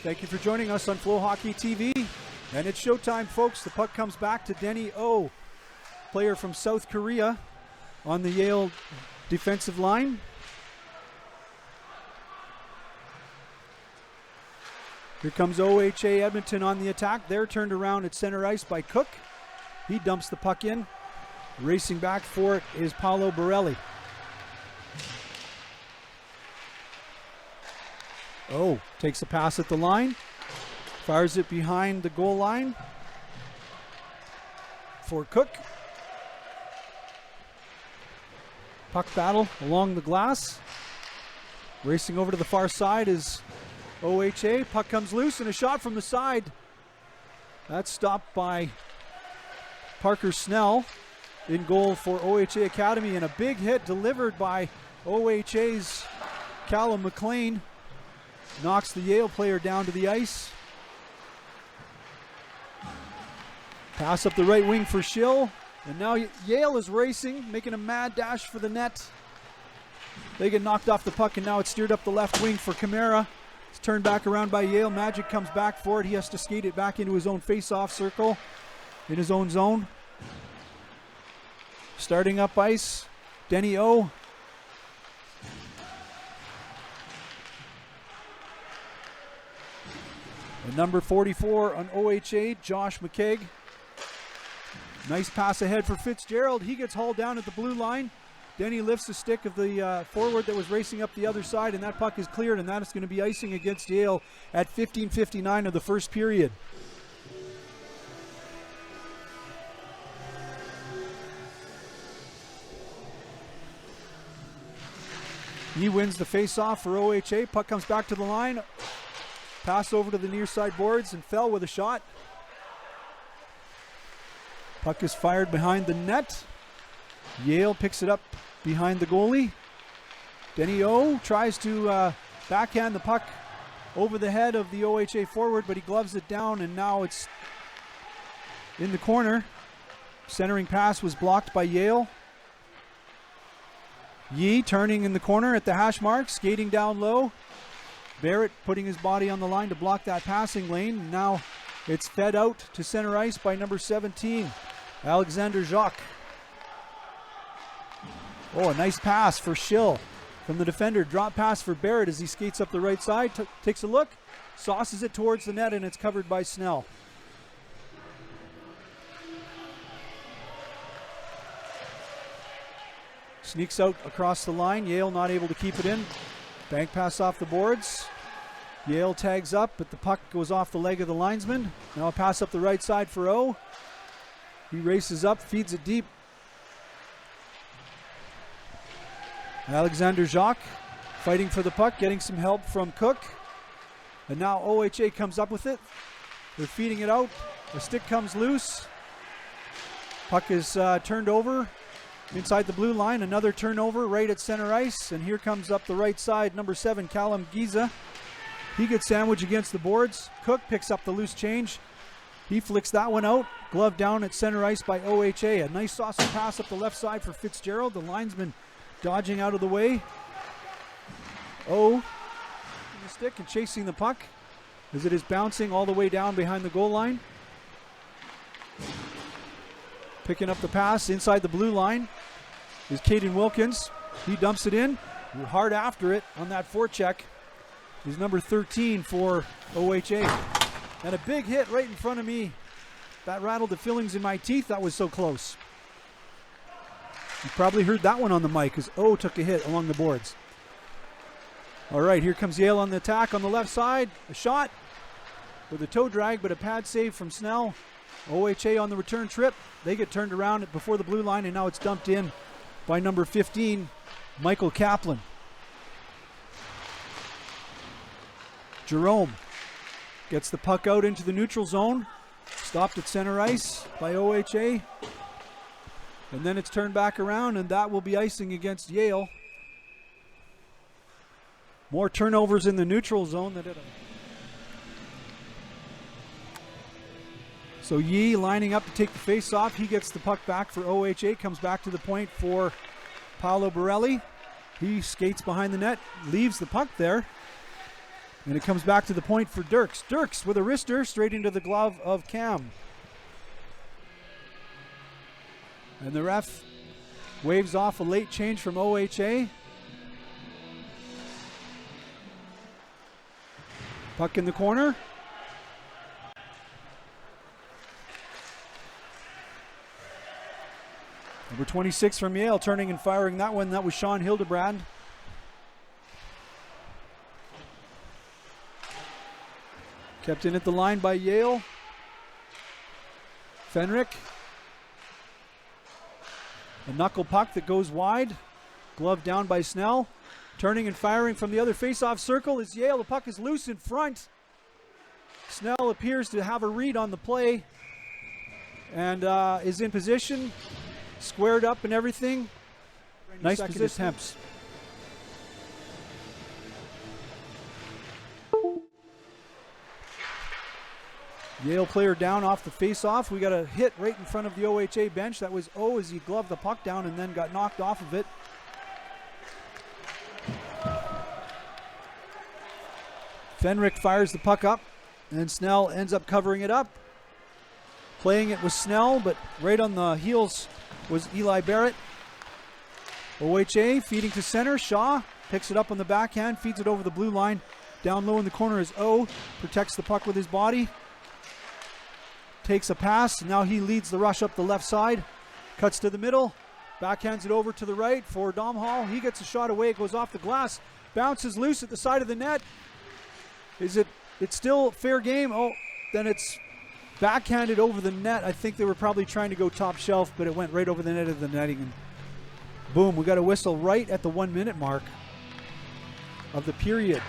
Thank you for joining us on Flow Hockey TV. And it's showtime, folks. The puck comes back to Denny Oh, player from South Korea on the Yale defensive line. Here comes OHA Edmonton on the attack. They're turned around at center ice by Cook. He dumps the puck in. Racing back for it is Paolo Borelli. Oh, takes a pass at the line. Fires it behind the goal line for Cook. Puck battle along the glass. Racing over to the far side is OHA. Puck comes loose and a shot from the side. That's stopped by Parker Snell in goal for OHA Academy, and a big hit delivered by OHA's Callum McLean. Knocks the Yale player down to the ice. Pass up the right wing for Schill. And now Yale is racing, making a mad dash for the net. They get knocked off the puck, and now it's steered up the left wing for Camara. It's turned back around by Yale. Magic comes back for it. He has to skate it back into his own face-off circle in his own zone. Starting up ice, Denny O. And number 44 on OHA, Josh McKeag. Nice pass ahead for Fitzgerald. He gets hauled down at the blue line. Denny lifts the stick of the forward that was racing up the other side, and that puck is cleared, and that is going to be icing against Yale at 15:59 of the first period. He wins the face-off for OHA. Puck comes back to the line. Pass over to the near side boards and fell with a shot. Puck is fired behind the net. Yale picks it up behind the goalie. Denny O tries to backhand the puck over the head of the OHA forward, but he gloves it down, and now it's in the corner. Centering pass was blocked by Yale. Yee turning in the corner at the hash mark, skating down low. Barrett putting his body on the line to block that passing lane. Now it's fed out to center ice by number 17, Alexander Jacques. Oh, a nice pass for Schill from the defender. Drop pass for Barrett as he skates up the right side. Takes a look, sauces it towards the net, and it's covered by Snell. Sneaks out across the line. Yale not able to keep it in. Bank pass off the boards. Yale tags up, but the puck goes off the leg of the linesman. Now a pass up the right side for O. He races up, feeds it deep. Alexander Jacques fighting for the puck, getting some help from Cook. And now OHA comes up with it. They're feeding it out. The stick comes loose. Puck is turned over inside the blue line. Another turnover right at center ice. And here comes up the right side, number 7, Callum Giza. He gets sandwiched against the boards. Cook picks up the loose change. He flicks that one out. Glove down at center ice by OHA. A nice saucy pass up the left side for Fitzgerald. The linesman dodging out of the way. O in the stick and chasing the puck as it is bouncing all the way down behind the goal line. Picking up the pass inside the blue line is Caden Wilkins. He dumps it in. Hard after it on that forecheck is number 13 for OHA. And a big hit right in front of me. That rattled the fillings in my teeth. That was so close. You probably heard that one on the mic as O took a hit along the boards. All right, here comes Yale on the attack on the left side. A shot with a toe drag, but a pad save from Snell. OHA on the return trip. They get turned around before the blue line, and now it's dumped in by number 15, Michael Kaplan. Jerome gets the puck out into the neutral zone. Stopped at center ice by OHA. And then it's turned back around, and that will be icing against Yale. More turnovers in the neutral zone. So Yee lining up to take the face off. He gets the puck back for OHA. Comes back to the point for Paolo Borelli. He skates behind the net, leaves the puck there. And it comes back to the point for Dirks. Dirks with a wrister straight into the glove of Cam. And the ref waves off a late change from OHA. Puck in the corner. Number 26 from Yale turning and firing that one. That was Sean Hildebrand. Kept in at the line by Yale. Fenrick. A knuckle puck that goes wide. Glove down by Snell. Turning and firing from the other face-off circle is Yale. The puck is loose in front. Snell appears to have a read on the play and is in position. Squared up and everything. Nice attempts. Yale player down off the face-off. We got a hit right in front of the OHA bench. That was O as he gloved the puck down and then got knocked off of it. Fenrick fires the puck up and Snell ends up covering it up. Playing it was Snell, but right on the heels was Eli Barrett. OHA feeding to center. Shaw picks it up on the backhand, feeds it over the blue line. Down low in the corner is O. Protects the puck with his body. Takes a pass. Now he leads the rush up the left side. Cuts to the middle. Backhands it over to the right for Domhall. He gets a shot away. It goes off the glass. Bounces loose at the side of the net. It's still fair game? Oh, then it's backhanded over the net. I think they were probably trying to go top shelf, but it went right over the net of the netting. And boom, we got a whistle right at the 1 minute mark of the period.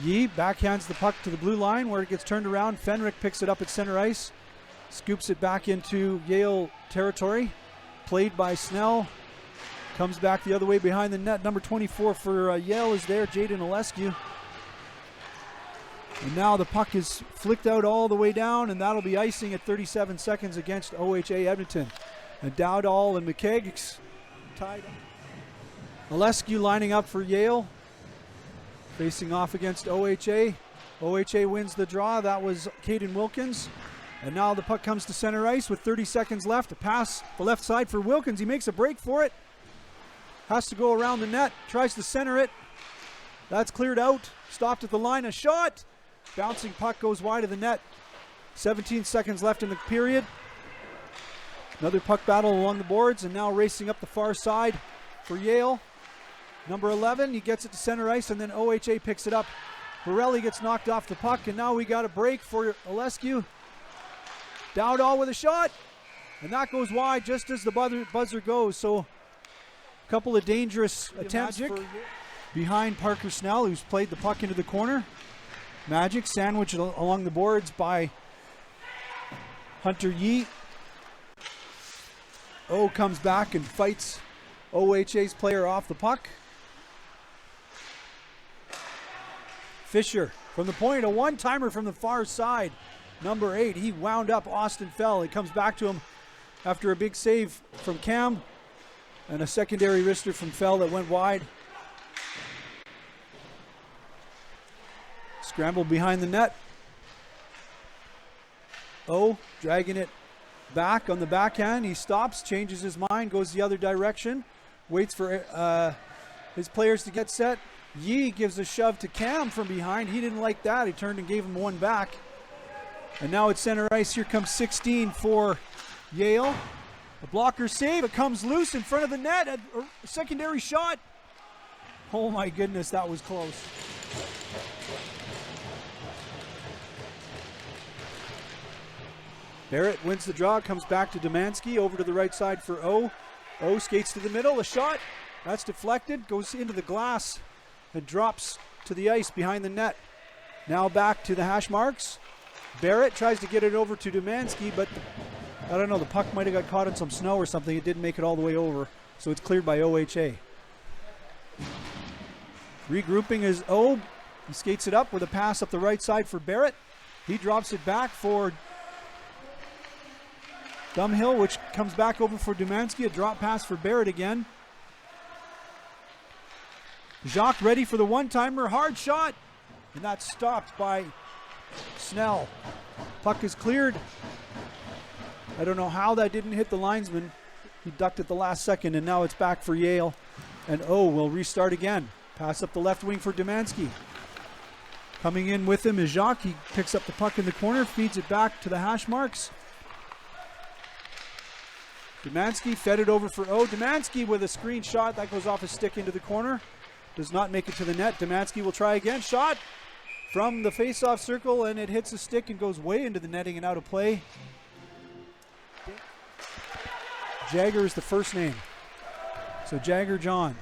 Yee backhands the puck to the blue line where it gets turned around. Fenrick picks it up at center ice. Scoops it back into Yale territory. Played by Snell. Comes back the other way behind the net. Number 24 for Yale is there, Jaden Olescu. And now the puck is flicked out all the way down, and that'll be icing at 37 seconds against OHA Edmonton. And Dowdall and McKeggs tied up. Olescu lining up for Yale. Facing off against OHA. OHA wins the draw. That was Caden Wilkins. And now the puck comes to center ice with 30 seconds left. A pass the left side for Wilkins. He makes a break for it. Has to go around the net. Tries to center it. That's cleared out. Stopped at the line. A shot. Bouncing puck goes wide of the net. 17 seconds left in the period. Another puck battle along the boards, and now racing up the far side for Yale. Number 11, he gets it to center ice, and then OHA picks it up. Borelli gets knocked off the puck, and now we got a break for Olescu. Dowdall with a shot, and that goes wide just as the buzzer goes. So a couple of dangerous attempts behind Parker Snell, who's played the puck into the corner. Magic sandwiched along the boards by Hunter Yee. O comes back and fights OHA's player off the puck. Fisher from the point, a one-timer from the far side. Number 8, he wound up Austin Fell. He comes back to him after a big save from Cam and a secondary wrister from Fell that went wide. Scrambled behind the net. O dragging it back on the backhand. He stops, changes his mind, goes the other direction, waits for his players to get set. Yee gives a shove to Cam from behind. He didn't like that. He turned and gave him one back. And now at center ice, here comes 16 for Yale. A blocker save. It comes loose in front of the net. A secondary shot. Oh my goodness, that was close. Barrett wins the draw, comes back to Domanski, over to the right side for O. O skates to the middle, a shot. That's deflected, goes into the glass and drops to the ice behind the net. Now back to the hash marks. Barrett tries to get it over to Domanski, but I don't know, the puck might have got caught in some snow or something. It didn't make it all the way over, so it's cleared by OHA. Regrouping is O. He skates it up with a pass up the right side for Barrett. He drops it back for Dumhill, which comes back over for Domanski. A drop pass for Barrett again. Jacques ready for the one-timer, hard shot, and that's stopped by Snell. Puck is cleared. I don't know how that didn't hit the linesman. He ducked at the last second, and now it's back for Yale. And will restart again. Pass up the left wing for Demansky. Coming in with him is Jacques. He picks up the puck in the corner, feeds it back to the hash marks. Demansky fed it over for Demansky with a screen shot. That goes off his stick into the corner. Does not make it to the net. Demansky will try again. Shot from the face-off circle, and it hits the stick and goes way into the netting and out of play. Jagger is the first name. So Jagger John.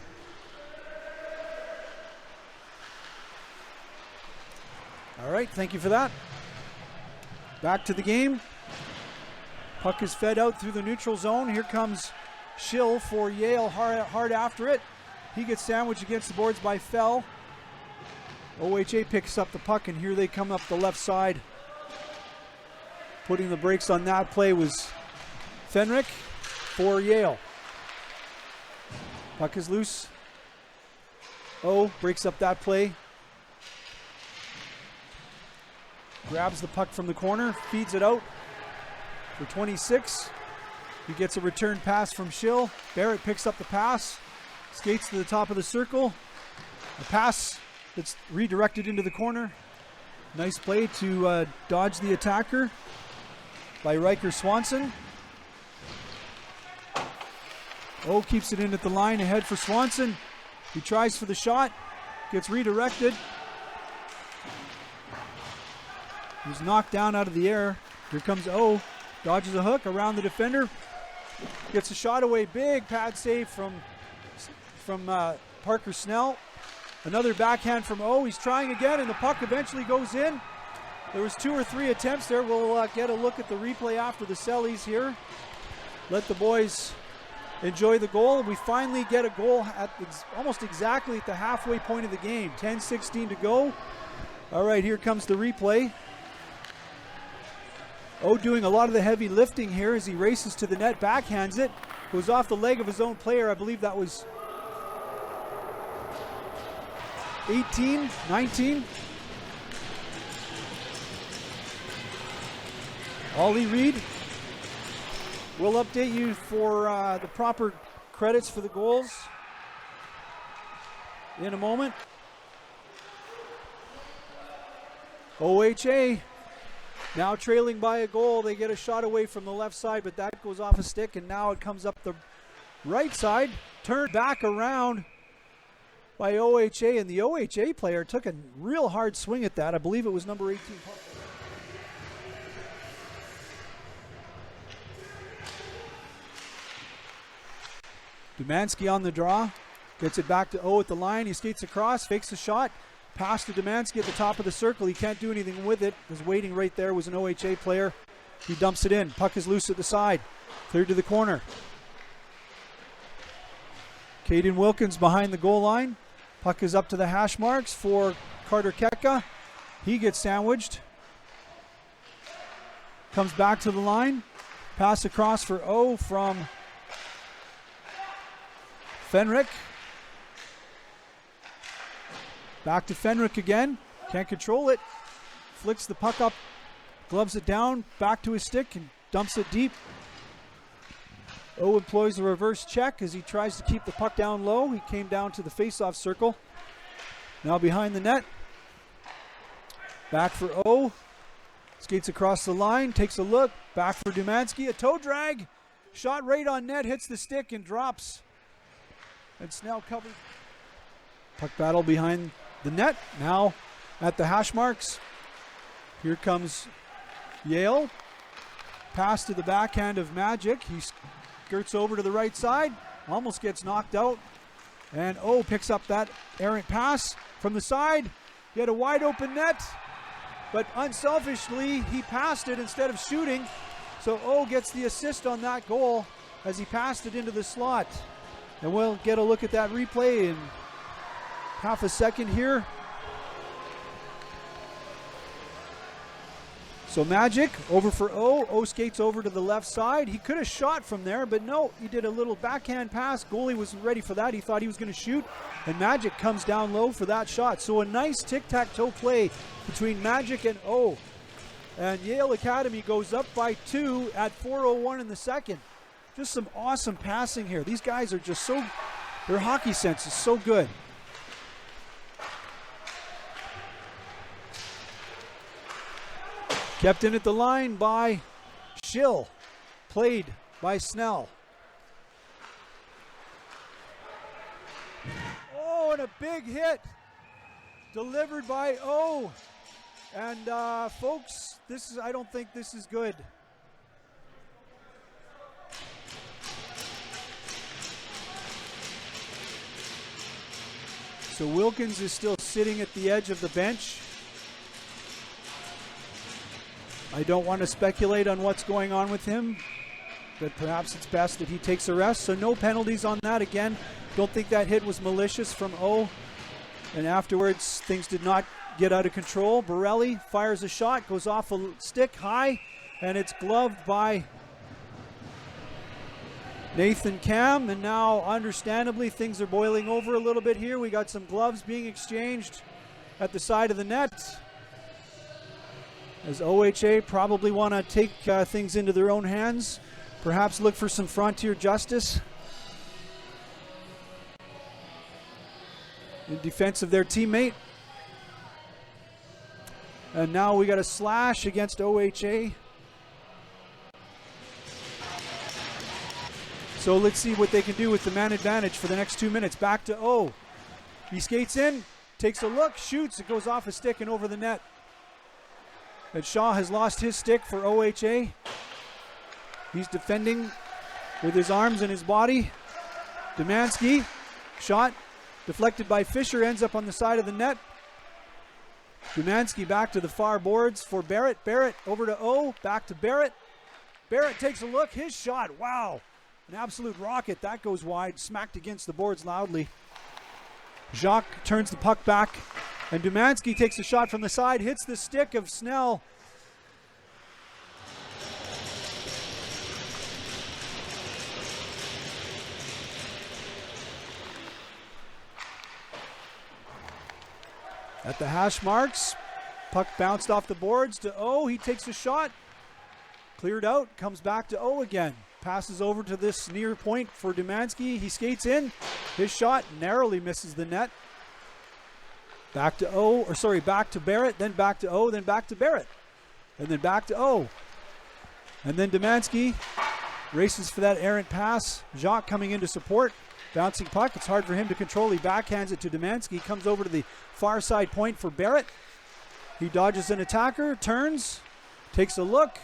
All right, thank you for that. Back to the game. Puck is fed out through the neutral zone. Here comes Schill for Yale, hard after it. He gets sandwiched against the boards by Fell. OHA picks up the puck, and here they come up the left side. Putting the brakes on that play was Fenrick for Yale. Puck is loose. Breaks up that play. Grabs the puck from the corner, feeds it out for 26. He gets a return pass from Schill. Barrett picks up the pass, skates to the top of the circle. A pass that's redirected into the corner. Nice play to dodge the attacker by Riker Swanson. Keeps it in at the line, ahead for Swanson. He tries for the shot, gets redirected. He's knocked down out of the air. Here comes dodges a hook around the defender. Gets a shot away, big pad save from Parker Snell. Another backhand from He's trying again, and the puck eventually goes in. There was 2 or 3 attempts there. We'll get a look at the replay after the Sellies here. Let the boys enjoy the goal. We finally get a goal at almost exactly at the halfway point of the game. 10:16 to go. All right, here comes the replay. Doing a lot of the heavy lifting here as he races to the net, backhands it, goes off the leg of his own player. I believe that was 18, 19. Ollie Reed will update you for the proper credits for the goals in a moment. OHA now trailing by a goal. They get a shot away from the left side, but that goes off a stick, and now it comes up the right side, turned back around by OHA, and the OHA player took a real hard swing at that. I believe it was number 18. Demansky on the draw, gets it back to at the line. He skates across, fakes the shot, pass to Demansky at the top of the circle. He can't do anything with it. Was waiting right there, was an OHA player. He dumps it in. Puck is loose at the side. Cleared to the corner. Caden Wilkins behind the goal line. Puck is up to the hash marks for Carter Keka. He gets sandwiched. Comes back to the line. Pass across for from Fenrick. Back to Fenrick again. Can't control it. Flicks the puck up. Gloves it down. Back to his stick and dumps it deep. Employs a reverse check as he tries to keep the puck down low. He came down to the face-off circle. Now behind the net. Back for Skates across the line. Takes a look. Back for Demansky. A toe drag. Shot right on net. Hits the stick and drops. And Snell covers. Puck battle behind the net. Now at the hash marks. Here comes Yale. Pass to the backhand of Magic. He skirts over to the right side. Almost gets knocked out. And picks up that errant pass from the side. He had a wide open net. But unselfishly, he passed it instead of shooting. So gets the assist on that goal as he passed it into the slot. And we'll get a look at that replay in half a second here. So Magic over for O. O skates over to the left side. He could have shot from there, but no, he did a little backhand pass. Goalie wasn't ready for that. He thought he was going to shoot, and Magic comes down low for that shot. So a nice tic-tac-toe play between Magic and O. And Yale Academy goes up by 2 at 4:01 in the second. Just some awesome passing here. These guys are just so, their hockey sense is so good. Kept in at the line by Schill. Played by Snell. Oh, and a big hit. Delivered by O. And folks, I don't think this is good. So Wilkins is still sitting at the edge of the bench. I don't want to speculate on what's going on with him, but perhaps it's best that he takes a rest. So no penalties on that again. Don't think that hit was malicious from O. And afterwards, things did not get out of control. Borelli fires a shot, goes off a stick high, and it's gloved by Nathan Cam. And now, understandably, things are boiling over a little bit here. We got some gloves being exchanged at the side of the net, as OHA probably want to take things into their own hands, perhaps look for some frontier justice in defense of their teammate. And now we got a slash against OHA. So let's see what they can do with the man advantage for the next 2 minutes. Back to O. He skates in, takes a look, shoots, it goes off a stick and over the net. And Shaw has lost his stick for OHA. He's defending with his arms and his body. Demansky, shot deflected by Fisher, ends up on the side of the net. Demansky back to the far boards for Barrett. Barrett over to O, back to Barrett. Barrett takes a look, his shot, wow. An absolute rocket, that goes wide, smacked against the boards loudly. Jacques turns the puck back, and Dumansky takes a shot from the side, hits the stick of Snell. At the hash marks, puck bounced off the boards to O. He takes a shot, cleared out, comes back to O again. Passes over to this near point for Dumansky. He skates in. His shot narrowly misses the net. Back to O, or sorry, back to Barrett, then back to O, then back to Barrett. And then back to O. And then Dumansky races for that errant pass. Jacques coming in to support. Bouncing puck, it's hard for him to control. He backhands it to Dumansky. Comes over to the far side point for Barrett. He dodges an attacker, turns, takes a look.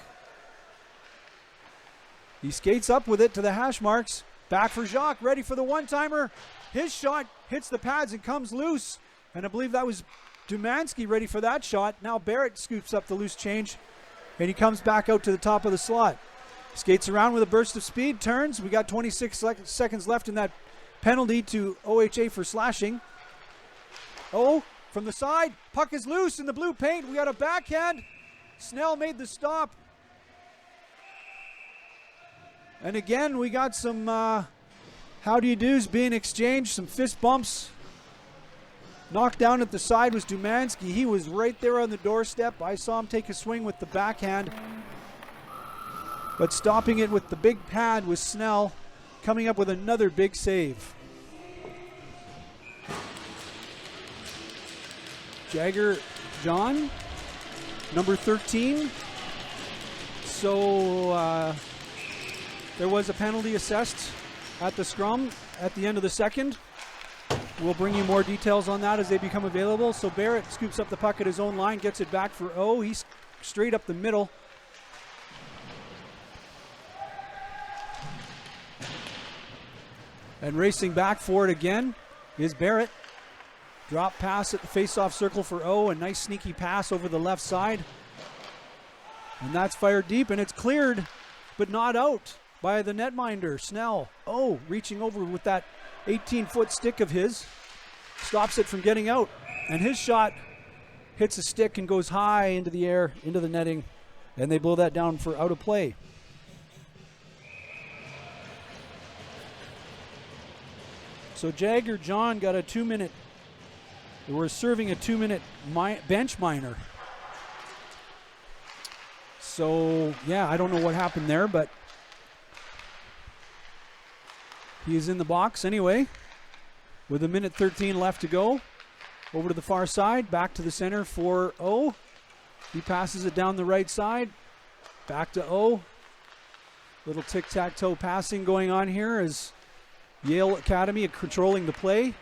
He skates up with it to the hash marks. Back for Jacques, ready for the one-timer. His shot hits the pads and comes loose. And I believe that was Dumansky ready for that shot. Now Barrett scoops up the loose change, and he comes back out to the top of the slot. Skates around with a burst of speed, turns. We got 26 seconds left in that penalty to OHA for slashing. Oh, from the side, puck is loose in the blue paint. We got a backhand. Snell made the stop. And again, we got some how do you do's being exchanged, some fist bumps. Knocked down at the side was Dumansky. He was right there on the doorstep. I saw him take a swing with the backhand. But stopping it with the big pad was Snell, coming up with another big save. Jagger John, number 13. So there was a penalty assessed at the scrum at the end of the second. We'll bring you more details on that as they become available. So Barrett scoops up the puck at his own line, gets it back for O. He's straight up the middle. And racing back for it again is Barrett. Drop pass at the face-off circle for O. A nice sneaky pass over the left side. And that's fired deep, and it's cleared, but not out by the netminder, Snell. Oh, reaching over with that 18-foot stick of his. Stops it from getting out. And his shot hits a stick and goes high into the air, into the netting. And they blow that down for out of play. So Jagger John got a 2-minute, we're serving a 2-minute bench minor. So, yeah, I don't know what happened there, but he is in the box anyway. With 1:13 left to go. Over to the far side, back to the center for O. He passes it down the right side. Back to O. Little tic-tac-toe passing going on here as Yale Academy controlling the play.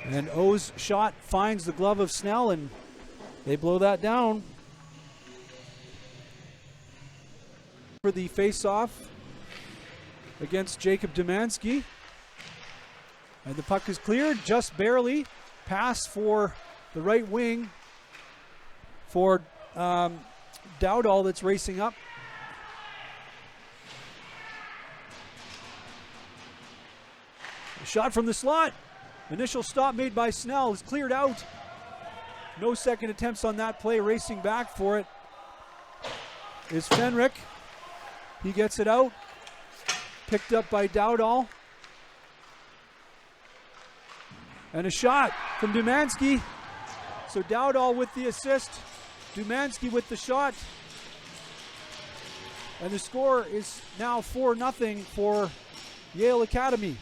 And O's shot finds the glove of Snell, and they blow that down. For the face-off against Jacob Dumansky. And the puck is cleared just barely. Pass for the right wing for Dowdall that's racing up. A shot from the slot. Initial stop made by Snell is cleared out. No second attempts on that play. Racing back for it is Fenrick. He gets it out. Picked up by Dowdall. And a shot from Dumansky. So Dowdall with the assist. Dumansky with the shot. And the score is now 4-0 for Yale Academy.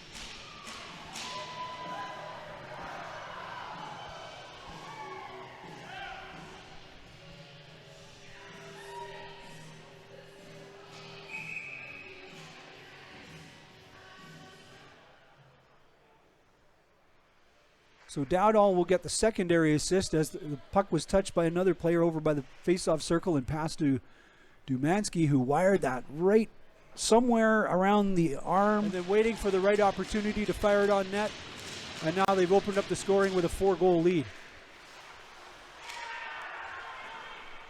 So Dowdall will get the secondary assist as the puck was touched by another player over by the face-off circle and passed to Dumansky, who wired that right somewhere around the arm. And then waiting for the right opportunity to fire it on net. And now they've opened up the scoring with a 4-goal lead.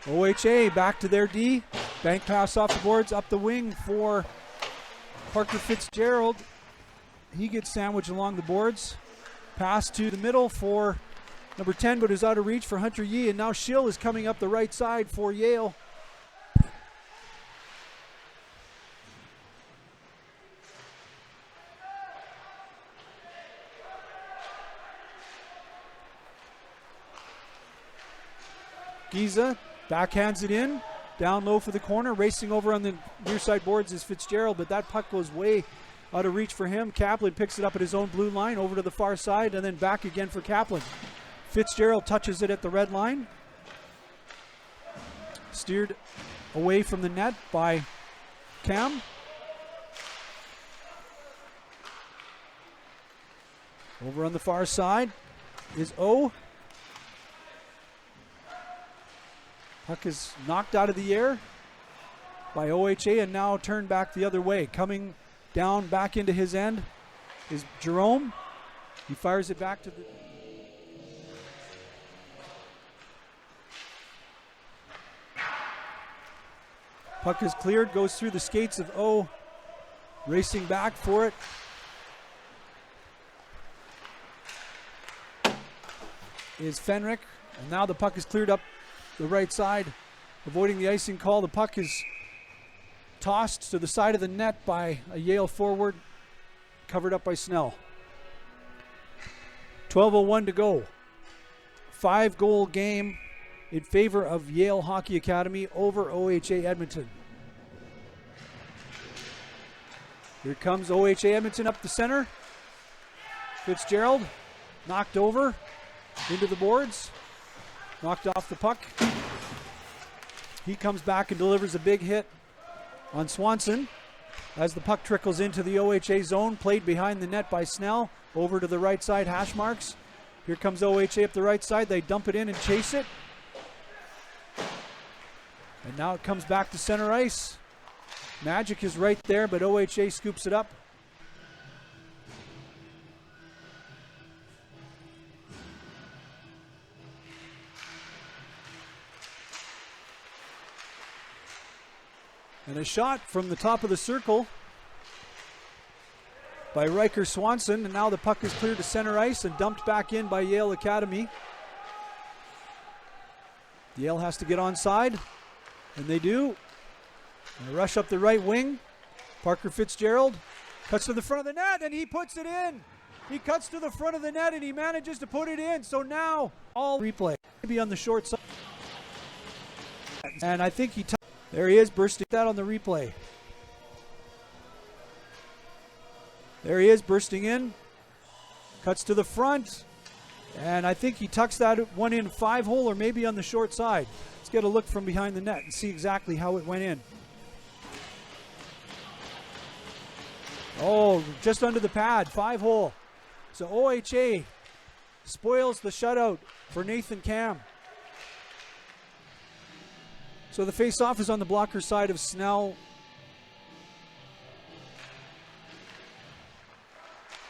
OHA back to their D. Bank pass off the boards, up the wing for Parker Fitzgerald. He gets sandwiched along the boards. Pass to the middle for number 10, but is out of reach for Hunter Yee. And now Schill is coming up the right side for Yale. Giza backhands it in. Down low for the corner. Racing over on the near side boards is Fitzgerald, but that puck goes way out of reach for him. Kaplan picks it up at his own blue line, over to the far side, and then back again for Kaplan. Fitzgerald touches it at the red line. Steered away from the net by Cam. Over on the far side is O. Puck is knocked out of the air by OHA and now turned back the other way. Coming down back into his end is Jerome. He fires it back to the... Puck is cleared, goes through the skates of O. Racing back for it is Fenrick. And now the puck is cleared up the right side, avoiding the icing call. The puck is tossed to the side of the net by a Yale forward, covered up by Snell. 12:01 to go. 5-goal game in favor of Yale Hockey Academy over OHA Edmonton. Here comes OHA Edmonton up the center. Fitzgerald knocked over into the boards, knocked off the puck. He comes back and delivers a big hit on Swanson as the puck trickles into the OHA zone, played behind the net by Snell. Over to the right side, hash marks. Here comes OHA up the right side. They dump it in and chase it. And now it comes back to center ice. Magic is right there, but OHA scoops it up. And a shot from the top of the circle by Riker Swanson. And now the puck is cleared to center ice and dumped back in by Yale Academy. Yale has to get onside. And they do. They rush up the right wing. Parker Fitzgerald cuts to the front of the net, and he puts it in. He cuts to the front of the net, and he manages to put it in. So now, all replay. Maybe on the short side. And I think there he is, bursting that on the replay. There he is, bursting in. Cuts to the front. And I think he tucks that one in 5-hole or maybe on the short side. Let's get a look from behind the net and see exactly how it went in. Oh, just under the pad, 5-hole. So OHA spoils the shutout for Nathan Cam. So the face-off is on the blocker side of Snell.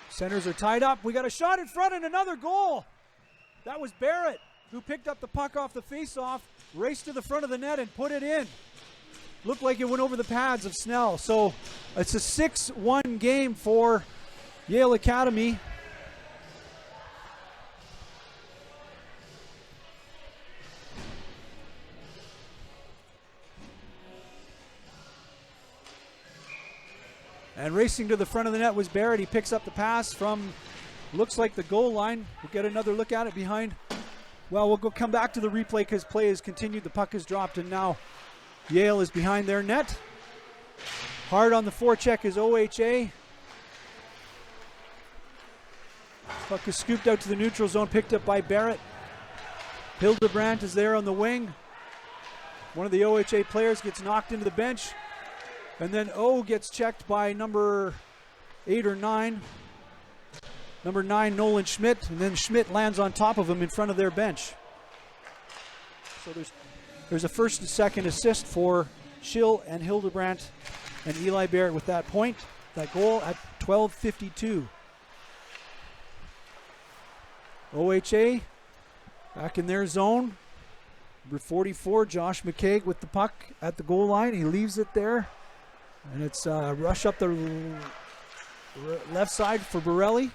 Centers are tied up. We got a shot in front and another goal. That was Barrett, who picked up the puck off the face-off, raced to the front of the net and put it in. Looked like it went over the pads of Snell. So it's a 6-1 game for Yale Academy. And racing to the front of the net was Barrett. He picks up the pass from, looks like the goal line. We'll get another look at it behind. Well, we'll come back to the replay because play has continued. The puck is dropped, and now Yale is behind their net. Hard on the forecheck is OHA. Puck is scooped out to the neutral zone, picked up by Barrett. Hildebrandt is there on the wing. One of the OHA players gets knocked into the bench. And then O gets checked by number 8 or 9. Number 9, Nolan Schmidt. And then Schmidt lands on top of him in front of their bench. So there's a first and second assist for Schill and Hildebrandt and Eli Barrett with that point. That goal at 12:52. OHA back in their zone. Number 44, Josh McCaig with the puck at the goal line. He leaves it there. And it's rush up the left side for Borelli.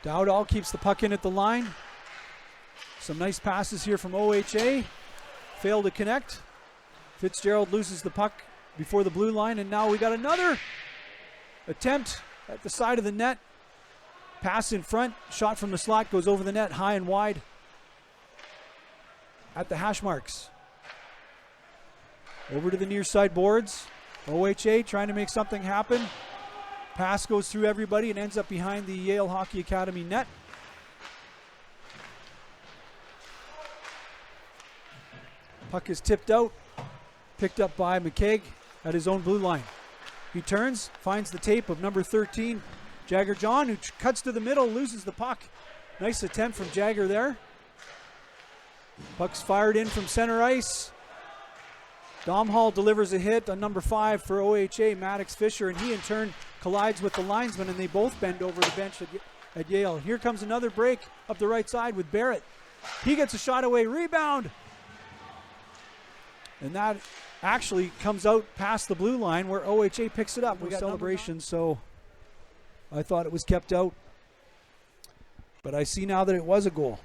Dowdall keeps the puck in at the line. Some nice passes here from OHA. Fail to connect. Fitzgerald loses the puck before the blue line, and now we got another attempt at the side of the net. Pass in front, shot from the slot, goes over the net, high and wide at the hash marks. Over to the near side boards. OHA trying to make something happen. Pass goes through everybody and ends up behind the Yale Hockey Academy net. Puck is tipped out, picked up by McCaig at his own blue line. He turns, finds the tape of number 13, Jagger John, who cuts to the middle, loses the puck. Nice attempt from Jagger there. Puck's fired in from center ice. Domhall delivers a hit on number 5 for OHA, Maddox Fisher, and he in turn collides with the linesman, and they both bend over the bench at Yale. Here comes another break up the right side with Barrett. He gets a shot away, rebound. And that actually comes out past the blue line where OHA picks it up. We got celebration, so I thought it was kept out. But I see now that it was a goal.